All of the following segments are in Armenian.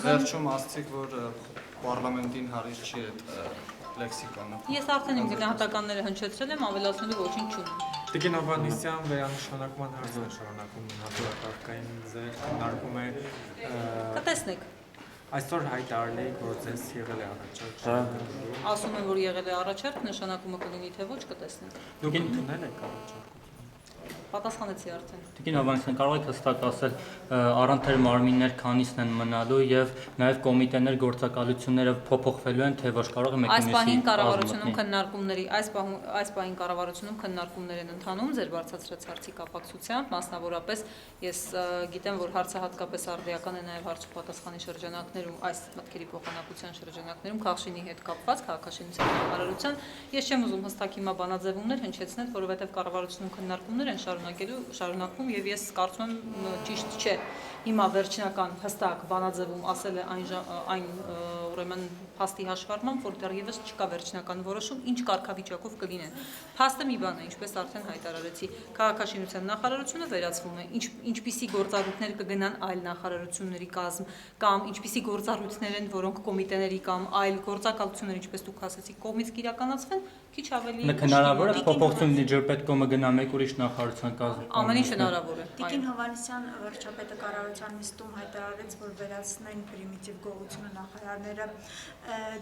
վերջում ասացիք, որ պարլամենտին հարից չի այդ լեքսիկոնը։ Ես արդեն իմ գնահատականները հնչեցրել եմ, ավելացնելու ոչինչ չունեմ։ Տիկին Հովհաննիսյան վերանշանակման հարցն է շարունակում հատուակարգային ձեր քննարկում է Կտեսնեք։ Այսօր հայտարարեք, որ ձեզ եղել է առաջարկ։ Ասում եմ, որ եղել է առաջարկ, նշանակումը կլինի թե ոչ, կտեսնենք։ Դուք ընդունել եք առաջարկը։ Պատասխանեցի արդեն։ Տիկին Հովհաննիսյան, կարող եք հստակ ասել առանթեր մարմիններ քանիսն են մնալու եւ նաեւ կոմիտեներ գործակալությունները փոփոխվելու են թե ոչ, կարող է Այս պահին կառավարությունում քննարկումների, այս պահին կառավարությունում քննարկումներ են ընթանում ձեր բարձրացրած հարցի կապակցությամբ, մասնավորապես ես գիտեմ, որ հարցը հատկապես արդիական է նաեւ հարց ու պատասխանի շրջանակներում, այս մտքերի փոխանակության շրջանակներում Խախշինի հետ կապված քաղաքաշինության նախարարության, ես չեմ ուզում հստակ հիմա բանաձևումներ հնչեցնել, որովհետեւ կառավարությունում քննարկումներ են շարունակվում եւ ես կարծում եմ ճիշտ չէ հիմա վերջնական հստակ բանաձևում ասել է այն ուրեմն փաստի հաշվառմամբ, որ դեռևս չկա վերջնական որոշում, ինչ կարգավիճակով կլինեն։ Փաստը մի բան է, ինչպես արդեն հայտարարեցի, քաղաքաշինության նախարարությունը վերացվում է, ինչպիսի գործառույթներ կգնան այլ նախարարությունների կազմ կամ ինչպիսի գործառույթներ են, որոնք կոմիտեների կամ այլ գործակալություններ, ինչպես դուք ասացիք, կողմից կիրականացվեն, քիչ ավելի հնարավոր է փոփոխություն ջրպետկոմը գնա մեկ ուրիշ նախարարության կազմ։ Ամեն ինչ հնարավոր է։ Տիկին Հովհաննիսյան վարչապետը կառավարության նիստում հայտարարեց, որ վերացնեն պրիմիտիվ գողությունը նախարարները։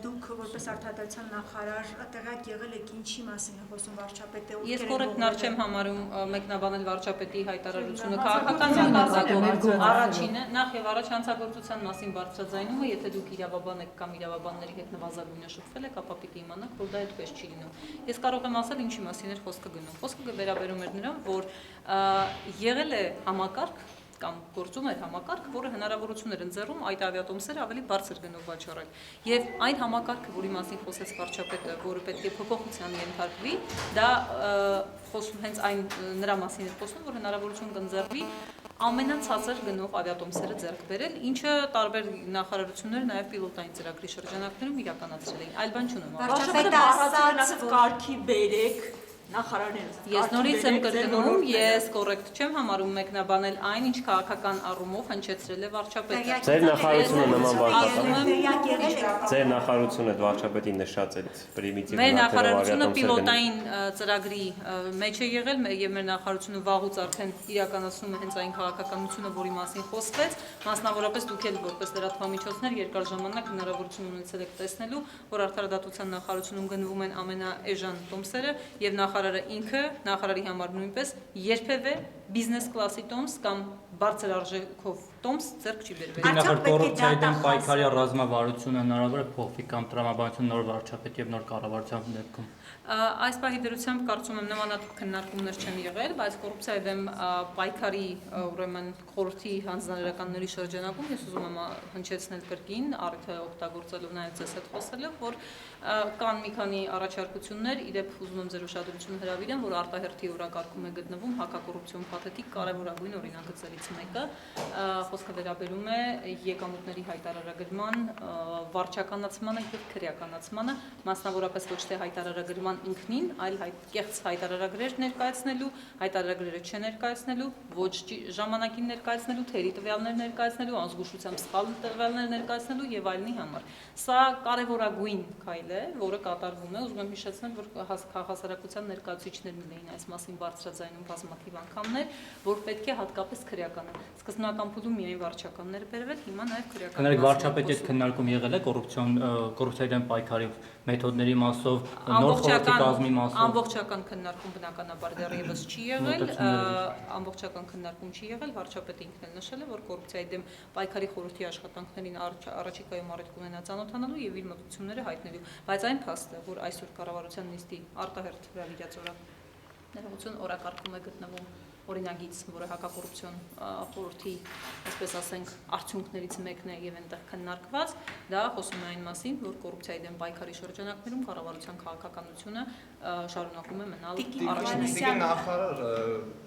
Դուք որպես արտադրության նախարար տեղյակ եղել եք ինչի մասին է խոսում վարչապետը։ Ես կոռեկտներ չեմ համարում մեկնաբանել վարչապետի հայտարարությունը քաղաքական հանձնաժողովի առաջինը նախ եւ առաջ հանցագործության մասին բարձրաձայնումը, եթե դուք իրավաբան եք կամ իրավաբանների հետ նվազագույնը շփվել եք, ապա պիտի իմանաք, որ դա այդպես չի լինում։ Ես կարող եմ ասել ինչի մասին էր խոսքը գնում։ Խոսքը վերաբերում էր նրան, որ եղել է համակարգ կամ գործում էր համակարգ, որը հնարավորություն էր ընձեռում այդ ավիատոմսերը ավելի բարձր գնով վաճառել։ Եվ այն համակարգը, որի մասին խոսեց վարչապետը, որը պետք է փոփոխության ենթարկվի, դա խոսում հենց այն նրա մասին էր խոսում, որ հնարավորություն կընձեռվի ամենացածր գնով ավիատոմսերը ձեռք բերել, ինչը տարբեր նախարարություններ նաև պիլոտային ծրագրի շրջանակներում իրականացրել էին։ Այլ բան չունեմ։ Վարչապետը ասաց, որ կարգի բերեք նախարարները։ Ես նորից եմ կրկնում, ես կոռեկտ չեմ համարում մեկնաբանել այն, ինչ քաղաքական առումով հնչեցրել է վարչապետը։ Ձեր նախարարությունը նման վարչապետը։ Ձեր նախարարությունը վարչապետի նշած այդ պրիմիտիվ Մեր նախարարությունը պիլոտային ծրագրի մեջ է եղել եւ մեր նախարարությունը վաղուց արդեն իրականացնում է հենց այն քաղաքականությունը, որի մասին խոսվեց, մասնավորապես դուք էլ որպես լրատվամիջոցներ երկար ժամանակ հնարավորություն ունեցել եք տեսնելու, որ արդարադատության նախարարությունում գնվում են ամենաէժան տոմսերը եւ նախարարը ինքը, նախարարի համար նույնպես երբևէ բիզնես կլասի տոմս կամ բարձր արժեքով տոմս ձեռք չի բերվել։ Նախարար կոռուպցիայի դեմ պայքարի ռազմավարությունը հնարավոր է փոխվի կամ տրամաբանություն նոր վարչապետ եւ նոր կառավարության դեպքում։ Այս պահի դրությամբ կարծում եմ նմանատիպ քննարկումներ չեն եղել, բայց կոռուպցիայի դեմ պայքարի ուրեմն խորհրդի հանձնարարականների շրջանակում ես ուզում եմ հնչեցնել կրկին, արդյոք օգտագործելով նաև ձեզ հետ խոսելով, որ կան մի քանի առաջարկություններ, իդեպ ուզում եմ ձեր ուշադրությունը հրավիրեմ, որ արտահերթի օրակարգում է գտնվում հակակոռուպցիոն փաթեթի կարևորագույն օրինագծերից մեկը, խոսքը վերաբերում է եկամուտների հայտարարագրման վարչականացմանը եւ քրեականացմանը, մասնավորապես ոչ թե հայտարարագրման ինքնին, այլ կեղծ հայտարարագրեր ներկայացնելու, հայտարարագրերը չներկայացնելու, ոչ ժամանակին ներկայացնելու, թերի տվյալներ ներկայացնելու, անզգուշությամբ սխալ տվյալներ ներկայացնելու եւ այլնի համար։ Սա կարևորագույն քայլ է, որը կատարվում է, ուզում եմ հիշեցնել, որ հասարակության ներկայացուցիչներն էին այս մասին բարձրաձայնում բազմաթիվ անգամներ, որ պետք է հատկապես քրեականան։ Սկզբնական փուլում միայն վարչականներ բերվել, հիմա նաեւ քրեական։ Կներեք վարչապետի հետ քննարկում եղել է կոռուպցիայի դեմ պայքարի մեթոդների մասով, նոր խորհրդի կազմի մասով։ Ամբողջական քննարկում բնականաբար դեռևս չի եղել, ամբողջական քննարկում չի եղել, վարչապետը ինքն էլ նշել է, որ կոռուպցիայի դեմ պայքարի խորհրդի աշխատանքներին առաջիկայում առիթ կունենա ծանոթանալու եւ իր մտությունները հայտնելու, բայց այն փաստը, որ այսօր կառավարության նիստի արտահերթ հրավիրած ներողություն օրակարգում է գտնվում օրինագիծ, որը հակակոռուպցիոն խորհրդի, այսպես ասենք, արդյունքներից մեկն է եւ այնտեղ քննարկված, դա խոսում է այն մասին, որ կոռուպցիայի դեմ պայքարի շրջանակներում կառավարության քաղաքականությունը շարունակում է մնալ առաջնային նախարար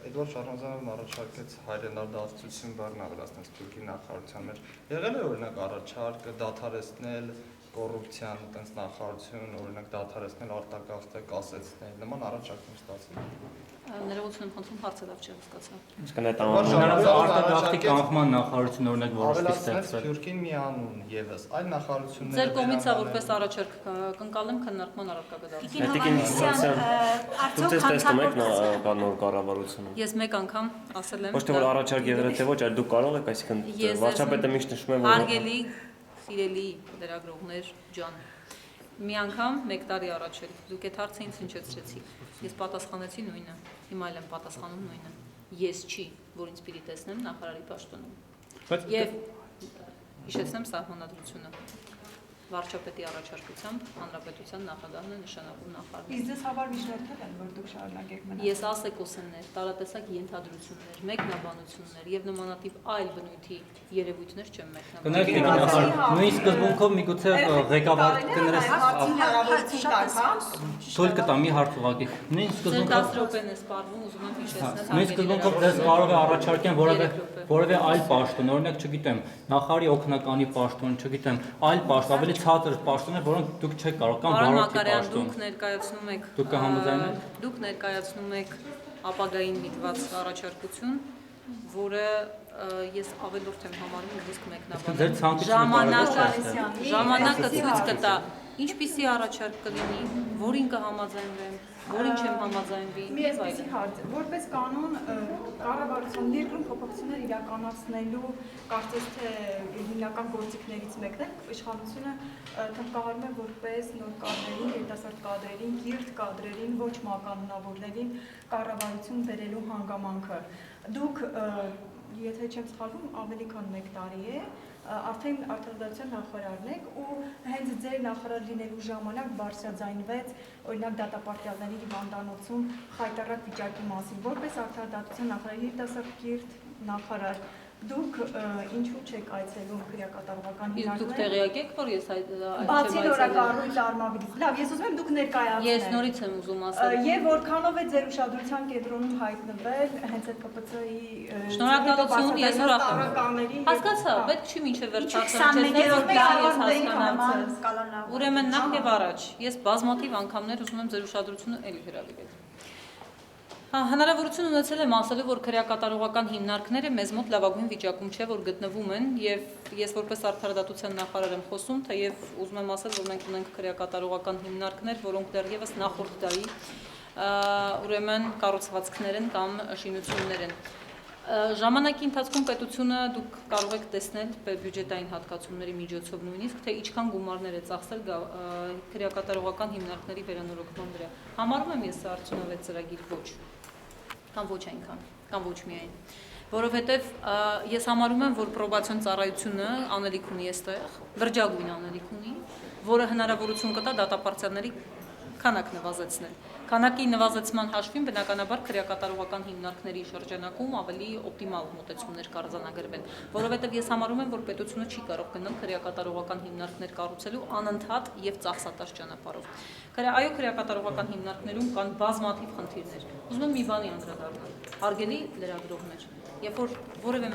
Էդվարդ Շարմազանովն առաջարկեց հայրենարդարացություն բառն ավելացնել Թուրքի նախարարության մեջ։ Եղել է օրինակ առաջարկ դադարեցնել կոռուպցիան այտենց նախարարություն, օրինակ դադարեցնել, արտագաղթը կասեցնել, նման առաջարկներ ստացել։ Ներողություն եմ խնդրում, հարցը լավ չի հասկացա։ Իսկ այդ Արտագաղթի կանխման նախարարություն օրինակ որոշվի Ավելացնեց ստեղծվել։ Սփյուռքին մի անուն եւս, այլ նախարարությունները։ Ձեր կողմից է որպես առաջարկ կընկալեմ քննարկման առարկագծում։ Տիկին Հովհաննիսյան, Դուք արդյոք տեսնում եք հանցագործել նոր կառավարությունը։ Ես մեկ անգամ ասել եմ։ Ոչ թե որ առաջարկ եղել է թե ոչ, այլ դուք կարող եք, այսինքն վարչապետը միշտ նշում է, որ Հարգելի, սիրելի լրագրողներ ջան, մի անգամ 1 տարի առաջ էլ դուք այդ հարցը ինձ հնչեցրեցիք։ Ես պատասխանեցի նույնը, հիմա էլ եմ պատասխանում նույնը։ Ես չի, որ ինձ պիտի տեսնեմ նախարարի պաշտոնում։ Եվ հիշեցնեմ սահմանադրությունը։ Վարչապետի առաջարկությամբ հանրապետության նախագահն է նշանակում նախարարին։ Իսկ ձեզ համար միջնորդել են, որ դուք շարունակեք մնալ։ Ես ասեկոսններ, տարատեսակ ենթադրություններ, մեկնաբանություններ եւ նմանատիպ այլ բնույթի երևույթներ չեմ մեկնաբանում։ Նույն սկզբունքով միգուցե ղեկավար կներես թույլ կտա մի հարց ուղղակի։ Նույն Ձեր 10 սկզբունքով րոպեն է սպառվում, ուզում եմ հիշեցնել։ Նույն սկզբունքով դες կարող է առաջարկեն որևէ այլ պաշտոն, օրինակ չգիտեմ, նախարարի օգնականի պաշտոն, չգիտեմ, այլ պաշտոն, ավելի ցածր պաշտոններ, որոնք դուք չեք կարող կամ Պարոն վարորդի Մակարյան, պաշտոն։ դուք ներկայացնում եք Դուք կհամաձայնեք։ Դուք ներկայացնում եք ապագային միտված առաջարկություն, որը ես ավելորդ եմ համարում իսկ Ձեր մեկնաբանել։ ցանկությունը Ժամանակը ցույց կտա, ինչպիսի առաջարկ կլինի, որին կհամաձայնվեմ, որին չեմ համաձայնվի։ Մի այսպեսի հարց, որպես կանոն կառավարության ներկրում փոփոխություններ իրականացնելու կարծես թե հիմնական գործիքներից մեկն է իշխանությունը թմկահարում է որպես նոր կադրերին, երիտասարդ կադրերին, կիրթ կադրերին, ոչ մականունավորներին կառավարություն բերելու հանգամանքը։ Դուք եթե չեմ սխալվում, ավելի քան 1 տարի է, արդեն արտադրության նախարարն եք ու հենց ձեր նախարար լինելու ժամանակ բարձրաձայնվեց օրինակ դատապարտյալների հիվանդանոցում խայտառակ վիճակի մասին, որպես արտադրության նախարար, երիտասարդ կիրթ նախարար, դուք ինչու չեք այցելում քրեակատարողական հիմնարկները։ Դուք տեղյակ եք, որ ես բացի նորակառույց արմավիրից։ Լավ, ես ուզում եմ դուք ներկայացնեք։ Ես նորից եմ ուզում ասել։ Եվ որքանով է ձեր ուշադրության կենտրոնում հայտնվել հենց այդ ԿՊՑ-ի Շնորհակալություն, ես ուրախ եմ։ Հասկացա, պետք չի մինչև վերջ հարցնել, որ դա ես հասկանամ։ Ուրեմն նախ եւ առաջ, ես բազմաթիվ անգամներ ուզում եմ ձեր ուշադրությունը էլի հրավիրել։ Հնարավորություն ունեցել եմ ասելու, որ քրեակատարողական հիմնարկները մեզ մոտ լավագույն վիճակում չէ, որ գտնվում են, եւ ես որպես արդարադատության նախարար եմ խոսում, թեև ուզում եմ ասել, որ մենք ունենք քրեակատարողական հիմնարկներ, որոնք դեռևս նախորդ դարի ուրեմն կառուցվածքներ են կամ շինություններ են։ Ժամանակի ընթացքում պետությունը դուք կարող եք տեսնել բյուջետային հատկացումների միջոցով նույնիսկ, թե ինչքան գումարներ է ծախսել քրեակատարողական հիմնարկների վերանորոգման վրա։ Համարում եմ ես արդյունավետ ծրագիր ոչ, կամ ոչ այնքան, կամ ոչ միայն, որովհետև ես համարում եմ, որ պրոբացիոն ծառայությունը անելիք ունի այստեղ, լրջագույն անելիք ունի, որը հնարավորություն կտա դատապարտյալների քանակ նվազեցնել։ Քանակի նվազեցման հաշվին բնականաբար քրեակատարողական հիմնարկների շրջանակում ավելի օպտիմալ մոտեցումներ կարձանագրվեն, որովհետև ես համարում եմ, որ պետությունը չի կարող գնալ քրեակատարողական հիմնարկներ կառուցելու անընդհատ եւ ծախսատար ճանապարհով։ Այո, քրեակատարողական հիմնարկներում կան բազմաթիվ խնդիրներ։ Ուզում եմ մի բանի անդրադառնալ։ Հարգելի լրագրողներ, երբ որ որևէ